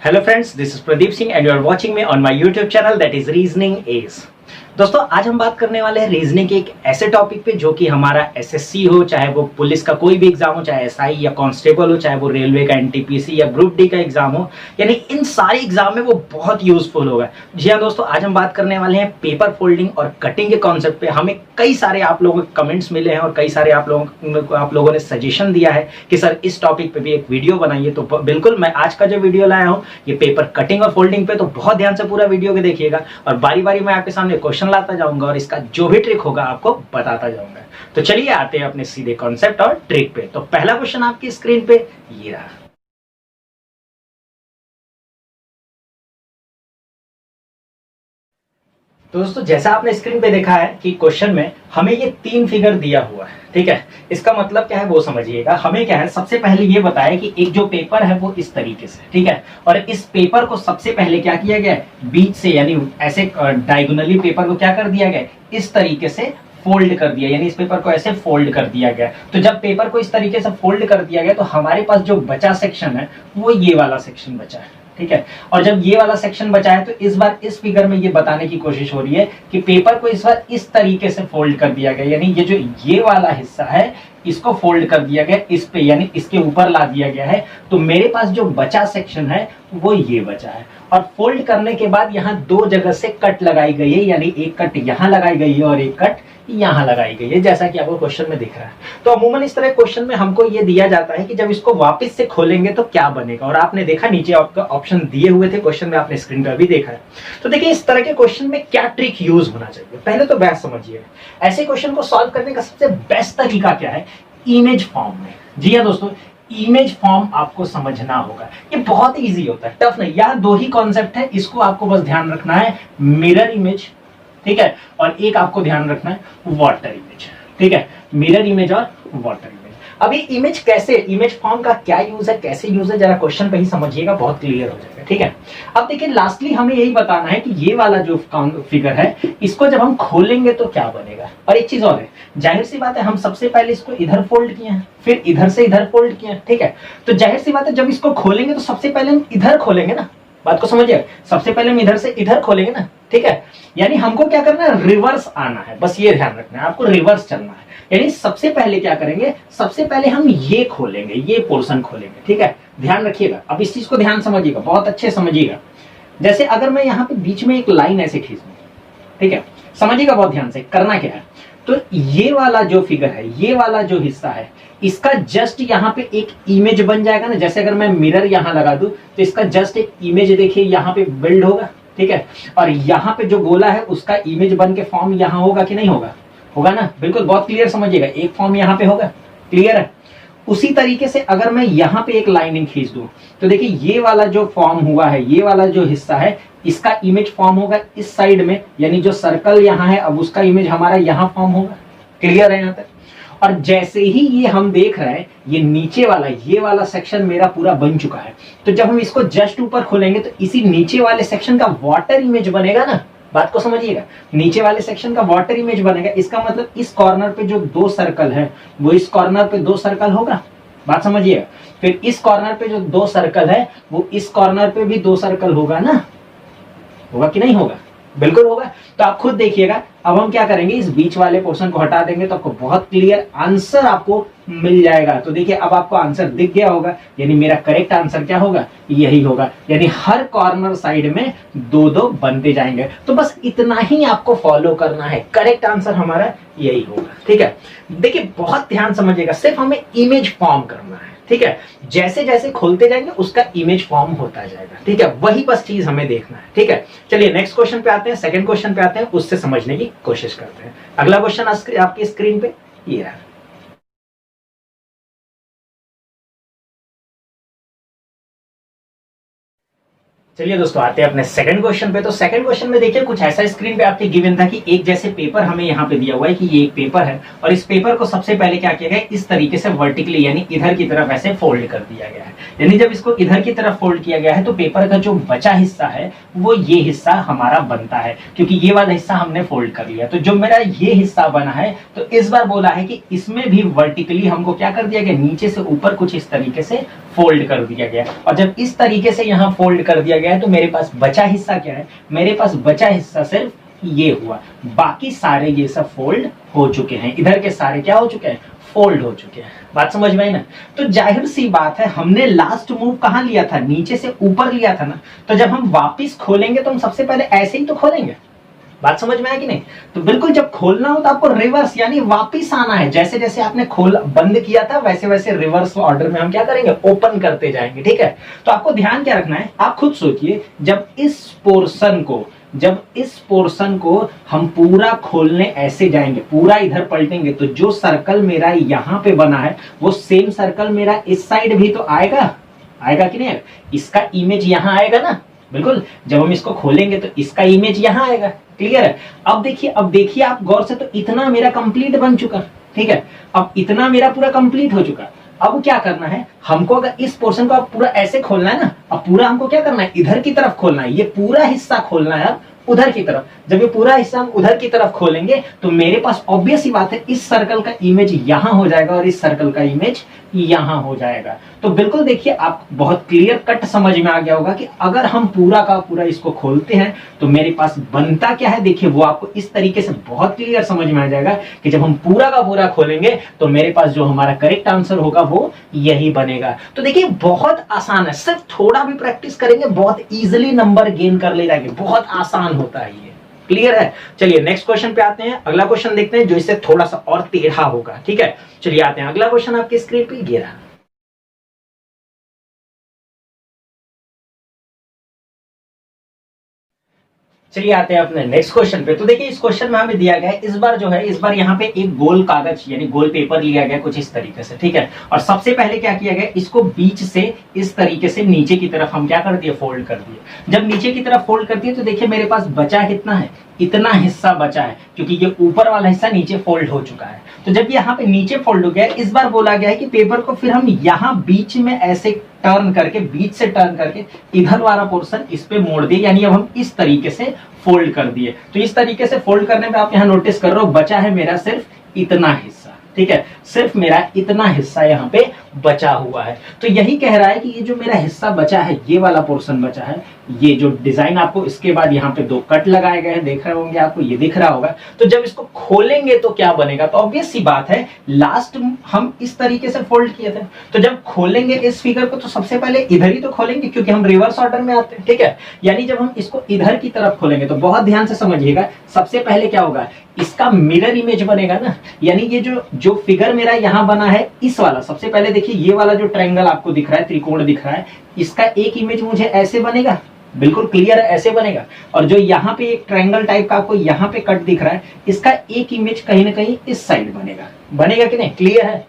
Hello friends, this is Pradeep Singh and you are watching me on my YouTube channel that is Reasoning Ace। दोस्तों आज हम बात करने वाले हैं रीजनिंग के एक ऐसे टॉपिक पे जो कि हमारा एसएससी हो, चाहे वो पुलिस का कोई भी एग्जाम हो, चाहे एसआई या कांस्टेबल हो, चाहे वो रेलवे का एनटीपीसी या ग्रुप डी का एग्जाम हो, यानी इन सारे एग्जाम में वो बहुत यूजफुल होगा। जी हाँ दोस्तों, आज हम बात करने वाले हैं पेपर फोल्डिंग और कटिंग के कॉन्सेप्ट पे। हमें कई सारे आप लोगों के कमेंट्स मिले हैं और कई सारे आप लोगों ने सजेशन दिया है कि सर इस टॉपिक पे भी एक वीडियो बनाइए। तो बिल्कुल मैं आज का जो वीडियो लाया हूँ ये पेपर कटिंग और फोल्डिंग पे, तो बहुत ध्यान से पूरा वीडियो को देखिएगा और बारी बारी मैं आपके सामने क्वेश्चन लाता जाऊंगा और इसका जो भी ट्रिक होगा आपको बताता जाऊंगा। तो चलिए आते हैं अपने सीधे कॉन्सेप्ट और ट्रिक पे। तो पहला क्वेश्चन आपकी स्क्रीन पे ये रहा। तो दोस्तों जैसा आपने स्क्रीन पे देखा है कि क्वेश्चन में हमें ये तीन फिगर दिया हुआ है, ठीक है। इसका मतलब क्या है वो समझिएगा। हमें क्या है, सबसे पहले ये बताया कि एक जो पेपर है वो इस तरीके से, ठीक है, और इस पेपर को सबसे पहले क्या किया गया है, बीच से यानी ऐसे डायगोनली पेपर को क्या कर दिया गया, इस तरीके से फोल्ड कर दिया, यानी इस पेपर को ऐसे फोल्ड कर दिया गया। तो जब पेपर को इस तरीके से फोल्ड कर दिया गया तो हमारे पास जो बचा सेक्शन है वो ये वाला सेक्शन बचा है, ठीक है। और जब ये वाला सेक्शन बचा है तो इस बार इस फिगर में ये बताने की कोशिश हो रही है कि पेपर को इस बार इस तरीके से फोल्ड कर दिया गया, यानी ये जो ये वाला हिस्सा है इसको फोल्ड कर दिया गया इस पे, यानी इसके ऊपर ला दिया गया है। तो मेरे पास जो बचा सेक्शन है वो ये बचा है। और फोल्ड करने के बाद यहाँ दो जगह से कट लगाई गई है, यानी एक कट यहाँ लगाई गई है और एक कट यहाँ लगाई गई है, जैसा कि आपको क्वेश्चन में दिख रहा है। तो अमूमन इस तरह क्वेश्चन में हमको ये दिया जाता है कि जब इसको वापस से खोलेंगे तो क्या बनेगा। और आपने देखा नीचे आपका ऑप्शन दिए हुए थे क्वेश्चन में, आपने स्क्रीन पर भी देखा है। तो देखिए इस तरह के क्वेश्चन में क्या ट्रिक यूज होना चाहिए, पहले तो बेस्ट समझिए। ऐसे क्वेश्चन को सॉल्व करने का सबसे बेस्ट तरीका क्या है, इमेज फॉर्म में। जी हाँ दोस्तों, इमेज फॉर्म आपको समझना होगा। ये बहुत इजी होता है, टफ नहीं। यहाँ दो ही कॉन्सेप्ट है, इसको आपको बस ध्यान रखना है, मिरर इमेज, ठीक है, और एक आपको ध्यान रखना है वाटर इमेज, ठीक है, मिरर इमेज और वाटर इमेज। अभी इमेज कैसे, इमेज फॉर्म का क्या यूज है, कैसे यूज है, जरा क्वेश्चन पे ही समझिएगा, बहुत क्लियर हो जाएगा, ठीक है। अब देखिए लास्टली हमें यही बताना है कि ये वाला जो फिगर है इसको जब हम खोलेंगे तो क्या बनेगा। और एक चीज और है, जाहिर सी बात है हम सबसे पहले इसको इधर फोल्ड किए हैं, फिर इधर से इधर फोल्ड किए हैं, ठीक है। तो जाहिर सी बात है जब इसको खोलेंगे तो सबसे पहले हम इधर खोलेंगे ना, बात को समझिए, सबसे पहले हम इधर से इधर खोलेंगे ना, ठीक है। यानी हमको क्या करना है, रिवर्स आना है, बस ये ध्यान रखना है, आपको रिवर्स चलना है। यानी सबसे पहले क्या करेंगे, सबसे पहले हम ये खोलेंगे, ये पोर्शन खोलेंगे, ठीक है। ध्यान रखिएगा, अब इस चीज को ध्यान समझिएगा, बहुत अच्छे समझिएगा। जैसे अगर मैं यहाँ पे बीच में एक लाइन ऐसे खींच दूं, ठीक है, समझिएगा बहुत ध्यान से करना क्या है। तो ये वाला जो फिगर है, ये वाला जो हिस्सा है, इसका जस्ट यहाँ पे एक इमेज बन जाएगा ना। जैसे अगर मैं मिरर यहाँ लगा दूं तो इसका जस्ट एक इमेज देखिए यहाँ पे बिल्ड होगा, ठीक है। और यहाँ पे जो गोला है उसका इमेज बन के फॉर्म यहाँ होगा कि नहीं होगा, होगा ना, बिल्कुल बहुत क्लियर समझिएगा, एक फॉर्म यहाँ पे होगा, क्लियर है। उसी तरीके से अगर मैं यहाँ पे एक लाइनिंग खींच दूं तो देखिए ये वाला जो फॉर्म हुआ है, ये वाला जो हिस्सा है इसका इमेज फॉर्म होगा इस साइड में, यानी जो सर्कल यहाँ है अब उसका इमेज हमारा यहाँ फॉर्म होगा, क्लियर है यहाँ तक। और जैसे ही ये हम देख रहे हैं ये नीचे वाला, ये वाला सेक्शन मेरा पूरा बन चुका है। तो जब हम इसको जस्ट ऊपर खोलेंगे तो इसी नीचे वाले सेक्शन का वाटर इमेज बनेगा ना, बात को समझिएगा, नीचे वाले सेक्शन का वाटर इमेज बनेगा। इसका मतलब इस कॉर्नर पे जो दो सर्कल है वो इस कॉर्नर पे दो सर्कल होगा, बात समझिएगा। फिर इस कॉर्नर पे जो दो सर्कल है वो इस कॉर्नर पे भी दो सर्कल होगा ना, होगा कि नहीं होगा, बिल्कुल होगा। तो आप खुद देखिएगा। अब हम क्या करेंगे, इस बीच वाले पोर्शन को हटा देंगे तो आपको बहुत क्लियर आंसर आपको मिल जाएगा। तो देखिए अब आपको आंसर दिख गया होगा, यानी मेरा करेक्ट आंसर क्या होगा, यही होगा। यानी हर कॉर्नर साइड में दो दो बनते जाएंगे। तो बस इतना ही आपको फॉलो करना है, करेक्ट आंसर हमारा यही होगा, ठीक है। देखिए बहुत ध्यान समझिएगा, सिर्फ हमें इमेज फॉर्म करना है, ठीक है। जैसे जैसे खोलते जाएंगे उसका इमेज फॉर्म होता जाएगा, ठीक है, वही बस चीज हमें देखना है, ठीक है। चलिए नेक्स्ट क्वेश्चन पे आते हैं, सेकंड क्वेश्चन पे आते हैं, उससे समझने की कोशिश करते हैं। अगला क्वेश्चन आपकी स्क्रीन पे ये है। चलिए दोस्तों आते हैं अपने सेकंड क्वेश्चन पे। तो सेकंड क्वेश्चन में देखिए कुछ ऐसा स्क्रीन पे आपके गिवन था कि एक जैसे पेपर हमें यहाँ पे दिया हुआ है कि ये एक पेपर है और इस पेपर को सबसे पहले क्या किया गया, इस तरीके से वर्टिकली यानी इधर की तरफ ऐसे फोल्ड कर दिया गया है। यानी जब इसको इधर की तरफ फोल्ड किया गया है तो पेपर का जो बचा हिस्सा है वो ये हिस्सा हमारा बनता है, क्योंकि ये वाला हिस्सा हमने फोल्ड कर लिया। तो जो मेरा ये हिस्सा बना है तो इस बार बोला है कि इसमें भी वर्टिकली हमको क्या कर दिया गया, नीचे से ऊपर कुछ इस तरीके से फोल्ड कर दिया गया। और जब इस तरीके से यहाँ फोल्ड कर दिया गया है तो मेरे पास बचा हिस्सा क्या है, मेरे पास बचा हिस्सा सिर्फ ये हुआ, बाकी सारे ये सब फोल्ड हो चुके हैं। इधर के सारे क्या हो चुके हैं, फोल्ड हो चुके हैं। बात समझ में आई ना। तो जाहिर सी बात है हमने लास्ट मूव कहां लिया था, नीचे से ऊपर लिया था ना। तो जब हम वापस खोलेंगे तो हम सबसे पहले ऐसे ही तो खोलेंगे। बात समझ में आया कि नहीं। तो बिल्कुल जब खोलना हो तो आपको रिवर्स यानी वापिस आना है। जैसे जैसे आपने खोल बंद किया था वैसे वैसे रिवर्स ऑर्डर में हम क्या करेंगे, ओपन करते जाएंगे। ठीक है। तो आपको ध्यान क्या रखना है, आप खुद सोचिए, जब इस पोर्शन को हम पूरा खोलने ऐसे जाएंगे, पूरा इधर पलटेंगे, तो जो सर्कल मेरा यहाँ पे बना है वो सेम सर्कल मेरा इस साइड भी तो आएगा। आएगा कि नहीं, इसका इमेज यहाँ आएगा ना। बिल्कुल जब हम इसको खोलेंगे तो इसका इमेज यहाँ आएगा। क्लियर है। अब देखिए आप गौर से, तो इतना मेरा कंप्लीट बन चुका। ठीक है। अब इतना मेरा पूरा कंप्लीट हो चुका। अब क्या करना है हमको, अगर इस पोर्शन को आप पूरा ऐसे खोलना है ना, अब पूरा हमको क्या करना है, इधर की तरफ खोलना है। ये पूरा हिस्सा खोलना है उधर की तरफ। जब ये पूरा हिस्सा हम उधर की तरफ खोलेंगे तो मेरे पास ऑब्वियस ही बात है इस सर्कल का इमेज यहां हो जाएगा और इस सर्कल का इमेज यहां हो जाएगा। तो बिल्कुल देखिए आप बहुत क्लियर कट समझ में आ गया होगा कि अगर हम पूरा का पूरा इसको खोलते हैं तो मेरे पास बनता क्या है। देखिए वो आपको इस तरीके से बहुत क्लियर समझ में आ जाएगा कि जब हम पूरा का पूरा खोलेंगे तो मेरे पास जो हमारा करेक्ट आंसर होगा वो यही बनेगा। तो देखिए बहुत आसान है, सिर्फ थोड़ा भी प्रैक्टिस करेंगे बहुत इजिली नंबर गेन कर ले जाएंगे। बहुत आसान होता है ये। क्लियर है। चलिए नेक्स्ट क्वेश्चन पे आते हैं। अगला क्वेश्चन देखते हैं जो इससे थोड़ा सा और टेढ़ा होगा। ठीक है। चलिए आते हैं अगला क्वेश्चन आपकी स्क्रीन पे ये रहा। चलिए आते हैं अपने नेक्स्ट क्वेश्चन पे। तो देखिए इस क्वेश्चन में हमें दिया गया है, इस बार जो है इस बार यहाँ पे एक गोल कागज यानी गोल पेपर लिया गया कुछ इस तरीके से। ठीक है। और सबसे पहले क्या किया गया, इसको बीच से इस तरीके से नीचे की तरफ हम क्या कर दिए, फोल्ड कर दिए। जब नीचे की तरफ फोल्ड कर दिए तो देखिए मेरे पास बचा कितना है, इतना हिस्सा बचा है, क्योंकि ये ऊपर वाला हिस्सा नीचे फोल्ड हो चुका है। तो जब यहाँ पे नीचे फोल्ड हो गया, इस बार बोला गया है कि पेपर को फिर हम यहाँ बीच में ऐसे टर्न करके, बीच से टर्न करके इधर वाला पोर्शन इस पे मोड़ दिए, यानी अब हम इस तरीके से फोल्ड कर दिए। तो इस तरीके से फोल्ड करने पे आप यहाँ नोटिस कर रहे हो बचा है मेरा सिर्फ इतना हिस्सा। ठीक है। सिर्फ मेरा इतना हिस्सा यहाँ पे बचा हुआ है। तो यही कह रहा है कि ये जो मेरा हिस्सा बचा है, ये वाला पोर्शन बचा है, ये जो डिजाइन आपको इसके बाद यहाँ पे 2 कट लगाए गए हैं देख रहे होंगे, आपको ये दिख रहा होगा। तो जब इसको खोलेंगे तो क्या बनेगा, तो ऑब्वियस सी बात है लास्ट हम इस तरीके से फोल्ड किए थे, तो जब खोलेंगे इस फिगर को तो सबसे पहले इधर ही तो खोलेंगे क्योंकि हम रिवर्स ऑर्डर में आते हैं। ठीक है। यानी जब हम इसको इधर की तरफ खोलेंगे तो बहुत ध्यान से समझिएगा, सबसे पहले क्या होगा, इसका मिरर इमेज बनेगा ना। यानी ये जो फिगर मेरा यहाँ बना है इस वाला, सबसे पहले देखिए ये वाला जो ट्रायंगल आपको दिख रहा है, त्रिकोण दिख रहा है, इसका एक इमेज मुझे ऐसे बनेगा। बिल्कुल क्लियर है, ऐसे बनेगा। और जो यहाँ पे एक ट्रायंगल टाइप का आपको यहाँ पे कट दिख रहा है, इसका एक इमेज कहीं ना कहीं इस साइड बनेगा। बनेगा कि नहीं, क्लियर है।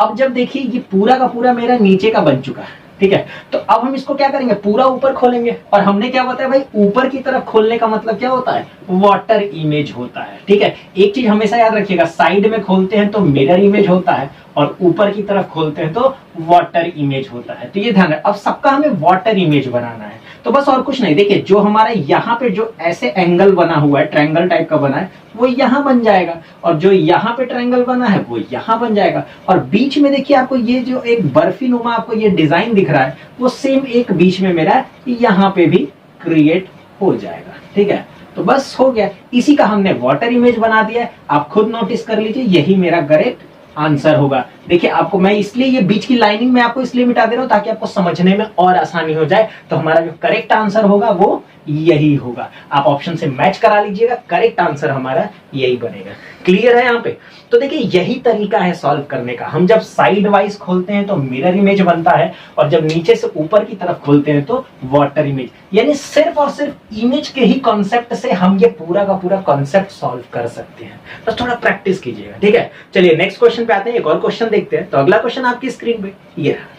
अब जब देखिए ये पूरा का पूरा मेरा नीचे का बन चुका है। ठीक है। तो अब हम इसको क्या करेंगे, पूरा ऊपर खोलेंगे। और हमने क्या बताया भाई, ऊपर की तरफ खोलने का मतलब क्या होता है, वाटर इमेज होता है। ठीक है। एक चीज हमेशा याद रखिएगा, साइड में खोलते हैं तो मिरर इमेज होता है और ऊपर की तरफ खोलते हैं तो वाटर इमेज होता है। तो ये ध्यान है। अब सबका हमें वाटर इमेज बनाना है। तो बस और कुछ नहीं, देखिए जो हमारा यहाँ पे जो ऐसे एंगल बना हुआ है, ट्रायंगल टाइप का बना है, वो यहाँ बन जाएगा। और जो यहाँ पे ट्रायंगल बना है वो यहाँ बन जाएगा। और बीच में देखिए आपको ये जो एक बर्फी नुमा आपको ये डिजाइन दिख रहा है, वो सेम एक बीच में मेरा यहाँ पे भी क्रिएट हो जाएगा। ठीक है। तो बस हो गया, इसी का हमने वाटर इमेज बना दिया है। आप खुद नोटिस कर लीजिए, यही मेरा करेक्ट आंसर होगा। देखिए आपको मैं इसलिए ये बीच की लाइनिंग में आपको इसलिए मिटा दे रहा हूं ताकि आपको समझने में और आसानी हो जाए। तो हमारा जो करेक्ट आंसर होगा वो यही होगा। आप ऑप्शन से मैच करा लीजिएगा, करेक्ट आंसर हमारा यही बनेगा। क्लियर है यहाँ पे। तो देखिए यही तरीका है सॉल्व करने का। हम जब साइड वाइज खोलते हैं तो मिरर इमेज बनता है और जब नीचे से ऊपर की तरफ खोलते हैं तो वाटर इमेज। यानी सिर्फ और सिर्फ इमेज के ही कॉन्सेप्ट से हम ये पूरा का पूरा कॉन्सेप्ट सॉल्व कर सकते हैं। बस थोड़ा प्रैक्टिस कीजिएगा। ठीक है। चलिए नेक्स्ट क्वेश्चन पे आते हैं, एक और क्वेश्चन देखते हैं। तो अगला क्वेश्चन आपकी स्क्रीन पे ये रहा।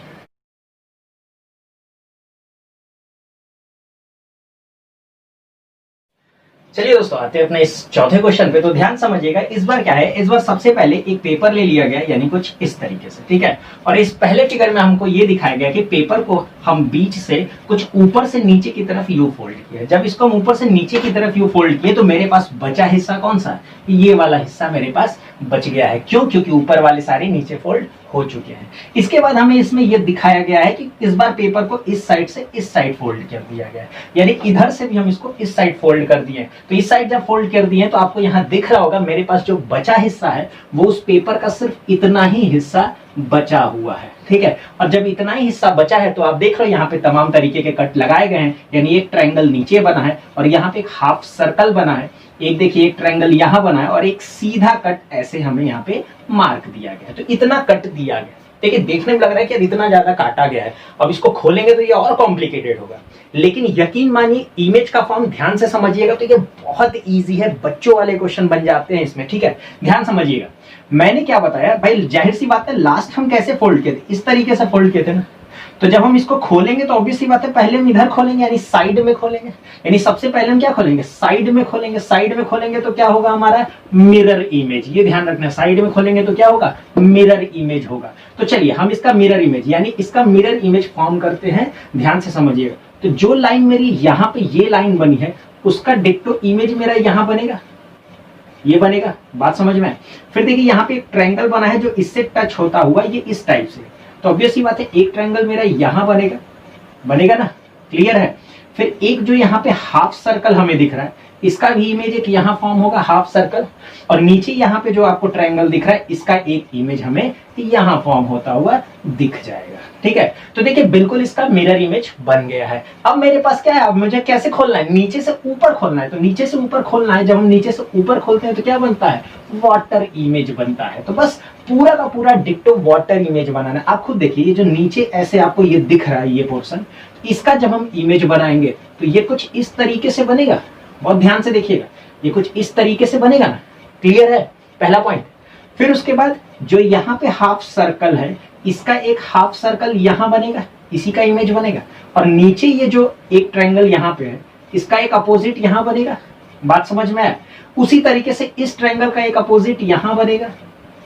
चलिए दोस्तों आते हैं अपने इस चौथे क्वेश्चन पे। तो ध्यान समझिएगा, इस बार क्या है, इस बार सबसे पहले एक पेपर ले लिया गया, यानी कुछ इस तरीके से, ठीक है। और इस पहले फिगर में हमको ये दिखाया गया कि पेपर को हम बीच से कुछ ऊपर से नीचे की तरफ यू फोल्ड किया। जब इसको हम ऊपर से नीचे की तरफ यू फोल्ड किए तो मेरे पास बचा हिस्सा कौन सा, ये वाला हिस्सा मेरे पास बच गया है। क्यों? क्योंकि ऊपर वाले सारे नीचे फोल्ड हो चुके हैं। इसके बाद हमें इसमें यह दिखाया गया है कि इस बार पेपर को इस साइड से इस साइड फोल्ड कर दिया गया है, यानी इधर से भी हम इसको इस साइड फोल्ड कर दिए। तो इस साइड जब फोल्ड कर दिए तो आपको यहाँ दिख रहा होगा मेरे पास जो बचा हिस्सा है वो उस पेपर का सिर्फ इतना ही हिस्सा बचा हुआ है, ठीक है। और जब इतना ही हिस्सा बचा है तो आप देख रहे हो यहाँ पे तमाम तरीके के कट लगाए गए हैं, यानी एक ट्रायंगल नीचे बना है और यहाँ पे एक हाफ सर्कल बना है, एक देखिए एक ट्रायंगल यहाँ बना है और एक सीधा कट ऐसे हमें यहाँ पे मार्क दिया गया है। तो इतना कट दिया गया, देखिए देखने में लग रहा है कि इतना ज्यादा काटा गया है। अब इसको खोलेंगे तो ये और कॉम्प्लिकेटेड होगा, लेकिन यकीन मानिए इमेज का फॉर्म ध्यान से समझिएगा तो ये बहुत इजी है, बच्चों वाले क्वेश्चन बन जाते हैं इसमें, ठीक है। ध्यान समझिएगा, मैंने क्या बताया भाई, जाहिर सी बात है लास्ट हम कैसे फोल्ड किए थे, इस तरीके से फोल्ड किए थे ना। तो जब हम इसको खोलेंगे तो ऑब्वियसली बात है पहले हम इधर खोलेंगे, यानी साइड में खोलेंगे, यानी सबसे पहले हम क्या खोलेंगे, साइड में खोलेंगे। साइड में खोलेंगे तो क्या होगा हमारा मिरर इमेज, ये ध्यान रखना, साइड में खोलेंगे तो क्या होगा, मिरर इमेज होगा। तो चलिए हम इसका मिरर इमेज, यानी इसका मिरर इमेज फॉर्म करते हैं। ध्यान से समझिएगा, तो जो लाइन मेरी यहाँ पे ये लाइन बनी है उसका डिक्टो इमेज मेरा यहाँ बनेगा, ये बनेगा, बात समझ में। फिर देखिए यहाँ पे एक ट्रायंगल बना है जो इससे टच होता हुआ ये इस टाइप से, तो ऑब्वियसली बात है एक ट्रायंगल मेरा यहाँ बनेगा, बनेगा ना, क्लियर है। फिर एक जो यहाँ पे हाफ सर्कल हमें दिख रहा है इसका भी इमेज एक यहाँ फॉर्म होगा, हाफ सर्कल। और नीचे यहाँ पे जो आपको ट्रायंगल दिख रहा है इसका एक इमेज हमें यहाँ फॉर्म होता हुआ दिख जाएगा, ठीक है। तो देखिए बिल्कुल इसका मिरर इमेज बन गया है। अब मेरे पास क्या है, अब मुझे कैसे खोलना है, नीचे से ऊपर खोलना है। तो नीचे से ऊपर खोलना है, जब हम नीचे से ऊपर खोलते हैं तो क्या बनता है, वाटर इमेज बनता है। तो बस पूरा का पूरा डिक्टो वाटर इमेज बनाना है। आप खुद देखिए ये जो नीचे ऐसे आपको ये दिख रहा है ये पोर्शन, इसका जब हम इमेज बनाएंगे तो ये कुछ इस तरीके से बनेगा, बहुत ध्यान से देखिएगा, ये कुछ इस तरीके से बनेगा ना, क्लियर है, पहला पॉइंट। फिर उसके बाद जो यहाँ पे हाफ सर्कल है इसका एक हाफ सर्कल यहाँ बनेगा, इसी का इमेज बनेगा। और नीचे ये जो एक ट्रायंगल यहाँ पे है इसका एक अपोजिट यहाँ बनेगा, बात समझ में आया। उसी तरीके से इस ट्रायंगल का एक अपोजिट यहाँ बनेगा,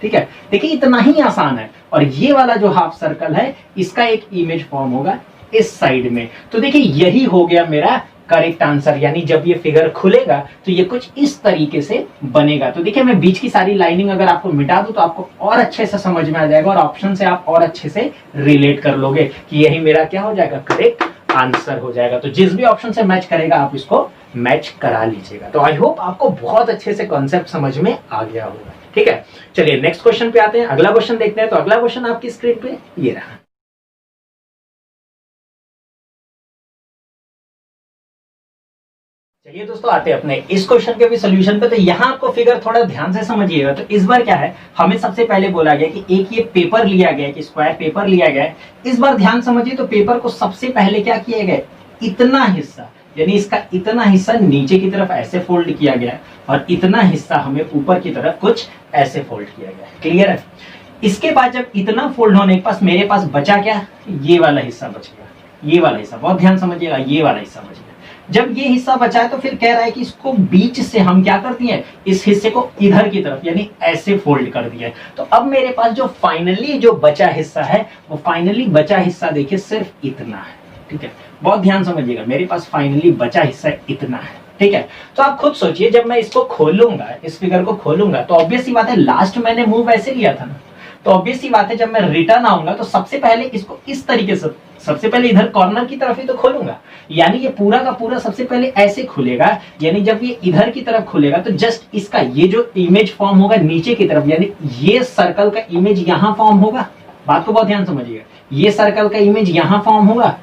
ठीक है। देखिए इतना ही आसान है। और ये वाला जो हाफ सर्कल है इसका एक इमेज फॉर्म होगा इस साइड में। तो देखिए यही हो गया मेरा करेक्ट आंसर, यानी जब ये फिगर खुलेगा तो ये कुछ इस तरीके से बनेगा। तो देखिए मैं बीच की सारी लाइनिंग अगर आपको मिटा दूं तो आपको और अच्छे से समझ में आ जाएगा और ऑप्शन से आप और अच्छे से रिलेट कर लोगे कि यही मेरा क्या हो जाएगा, करेक्ट आंसर हो जाएगा। तो जिस भी ऑप्शन से मैच करेगा आप इसको मैच करा लीजिएगा। तो आई होप आपको बहुत अच्छे से कॉन्सेप्ट समझ में आ गया होगा, ठीक है। चलिए नेक्स्ट क्वेश्चन पे आते हैं, अगला क्वेश्चन देखते हैं। तो अगला क्वेश्चन आपकी स्क्रीन पे ये रहा। चलिए दोस्तों आते हैं अपने इस क्वेश्चन के भी सोल्यूशन पे। तो यहाँ आपको फिगर थोड़ा ध्यान से समझिएगा। तो इस बार क्या है, हमें सबसे पहले बोला गया कि एक ये पेपर लिया गया है, कि स्क्वायर पेपर लिया गया है। इस बार ध्यान समझिए, तो पेपर को सबसे पहले क्या किया गया, इतना हिस्सा, यानी इसका इतना हिस्सा नीचे की तरफ ऐसे फोल्ड किया गया और इतना हिस्सा हमें ऊपर की तरफ कुछ ऐसे फोल्ड किया गया, क्लियर है। इसके बाद जब इतना फोल्ड होने के पास मेरे पास बचा क्या, ये वाला हिस्सा बच गया, ये वाला हिस्सा, बहुत ध्यान समझिएगा, ये वाला हिस्सा बच गया। जब ये हिस्सा बचा है तो फिर कह रहा है कि इसको बीच से हम क्या कर दिए, इस हिस्से को इधर की तरफ यानी ऐसे फोल्ड कर दिया। तो अब मेरे पास जो फाइनली जो बचा हिस्सा है वो फाइनली बचा हिस्सा देखिए सिर्फ इतना है, ठीक है। बहुत ध्यान समझिएगा, मेरे पास फाइनली बचा हिस्सा इतना है, ठीक है। तो आप खुद सोचिए, जब मैं इसको खोलूंगा, इस फिगर को खोलूंगा तो ऑब्वियस सी बात है लास्ट मैंने मूव ऐसे लिया था ना, तो ऑब्वियस सी बात है जब मैं रिटर्न आऊंगा तो सबसे पहले इसको इस तरीके से, सबसे पहले इधर कॉर्नर की तरफ ही तो खोलूंगा, यानी ये पूरा का पूरा सबसे पहले ऐसे खुलेगा। यानी जब ये इधर की तरफ खुलेगा तो जस्ट इसका ये जो इमेज फॉर्म होगा नीचे की तरफ, यानी ये सर्कल का इमेज यहाँ फॉर्म होगा। बात को बहुत ध्यान समझिएगा, ये सर्कल का इमेज यहाँ फॉर्म होगा,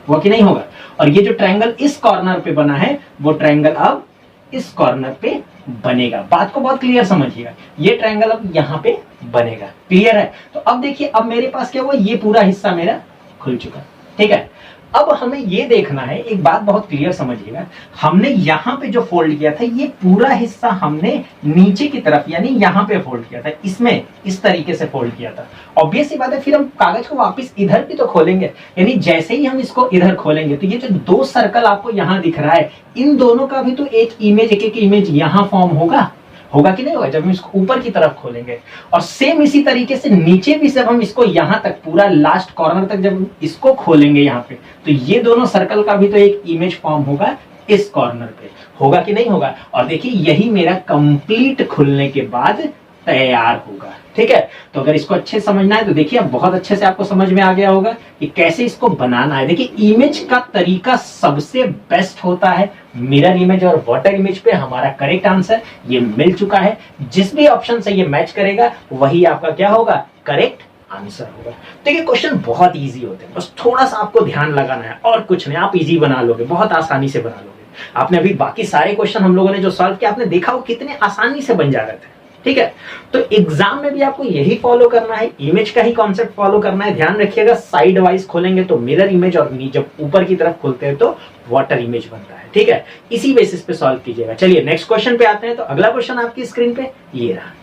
वो कि नहीं होगा। और ये जो ट्रायंगल इस कॉर्नर पे बना है वो ट्रायंगल अब इस कॉर्नर पे बनेगा। बात को बहुत क्लियर समझिएगा, ये ट्रायंगल अब यहाँ पे बनेगा, क्लियर है। तो अब देखिए, अब मेरे पास क्या हुआ, ये पूरा हिस्सा मेरा खुल चुका, ठीक है। अब हमें ये देखना है, एक बात बहुत क्लियर समझिएगा, हमने यहाँ पे जो फोल्ड किया था ये पूरा हिस्सा हमने नीचे की तरफ यानी यहाँ पे फोल्ड किया था, इसमें इस तरीके से फोल्ड किया था। ऑब्वियस सी बात है, फिर हम कागज को वापस इधर भी तो खोलेंगे, यानी जैसे ही हम इसको इधर खोलेंगे तो ये जो दो सर्कल आपको यहाँ दिख रहा है, इन दोनों का भी तो एक इमेज यहाँ फॉर्म होगा कि नहीं होगा जब हम इसको ऊपर की तरफ खोलेंगे। और सेम इसी तरीके से नीचे भी जब हम इसको यहां तक पूरा लास्ट कॉर्नर तक जब इसको खोलेंगे यहाँ पे, तो ये दोनों सर्कल का भी तो एक इमेज फॉर्म होगा इस कॉर्नर पे, होगा कि नहीं होगा। और देखिए यही मेरा कंप्लीट खुलने के बाद तैयार होगा, ठीक है। तो अगर इसको अच्छे समझना है तो देखिए अब बहुत अच्छे से आपको समझ में आ गया होगा कि कैसे इसको बनाना है। देखिए इमेज का तरीका सबसे बेस्ट होता है मिरर इमेज और वाटर इमेज पे। हमारा करेक्ट आंसर ये मिल चुका है, जिस भी ऑप्शन से ये मैच करेगा वही आपका क्या होगा, करेक्ट आंसर होगा। देखिए क्वेश्चन बहुत इजी होते हैं, बस थोड़ा सा आपको ध्यान लगाना है और कुछ नहीं, आप इजी बना लोगे, बहुत आसानी से बना लोगे। आपने अभी बाकी सारे क्वेश्चन हम लोगों ने जो सॉल्व किया आपने देखा वो कितने आसानी से बन जा रहे थे, ठीक है। तो एग्जाम में भी आपको यही फॉलो करना है, इमेज का ही कॉन्सेप्ट फॉलो करना है। ध्यान रखिएगा साइड वाइज खोलेंगे तो मिरर इमेज और जब ऊपर की तरफ खोलते हैं तो वाटर इमेज बनता है, ठीक है। इसी बेसिस पे सॉल्व कीजिएगा। चलिए नेक्स्ट क्वेश्चन पे आते हैं। तो अगला क्वेश्चन आपकी स्क्रीन पे ये रहा।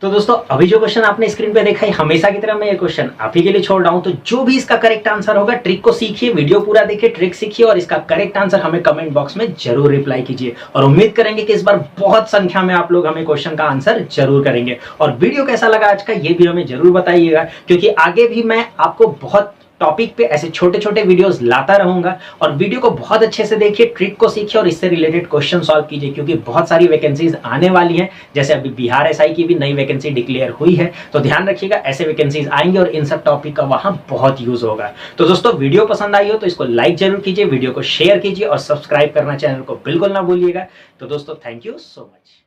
तो दोस्तों अभी जो क्वेश्चन आपने स्क्रीन पे देखा है, हमेशा की तरह मैं ये क्वेश्चन आप ही के लिए छोड़ रहा हूं। तो जो भी इसका करेक्ट आंसर होगा, ट्रिक को सीखिए, वीडियो पूरा देखिए, ट्रिक सीखिए और इसका करेक्ट आंसर हमें कमेंट बॉक्स में जरूर रिप्लाई कीजिए। और उम्मीद करेंगे कि इस बार बहुत संख्या में आप लोग हमें क्वेश्चन का आंसर जरूर करेंगे। और वीडियो कैसा लगा आज का ये भी हमें जरूर बताइएगा, क्योंकि आगे भी मैं आपको बहुत टॉपिक पे ऐसे छोटे छोटे वीडियोस लाता रहूंगा। और वीडियो को बहुत अच्छे से देखिए, ट्रिक को सीखिए और इससे रिलेटेड क्वेश्चन सॉल्व कीजिए, क्योंकि बहुत सारी वैकेंसीज आने वाली हैं। जैसे अभी बिहार एसआई की भी नई वैकेंसी डिक्लेयर हुई है, तो ध्यान रखिएगा ऐसे वैकेंसीज आएंगे और इन सब टॉपिक का वहां बहुत यूज होगा। तो दोस्तों वीडियो पसंद आई हो तो इसको लाइक जरूर कीजिए, वीडियो को शेयर कीजिए और सब्सक्राइब करना चैनल को बिल्कुल ना भूलिएगा। तो दोस्तों थैंक यू सो मच।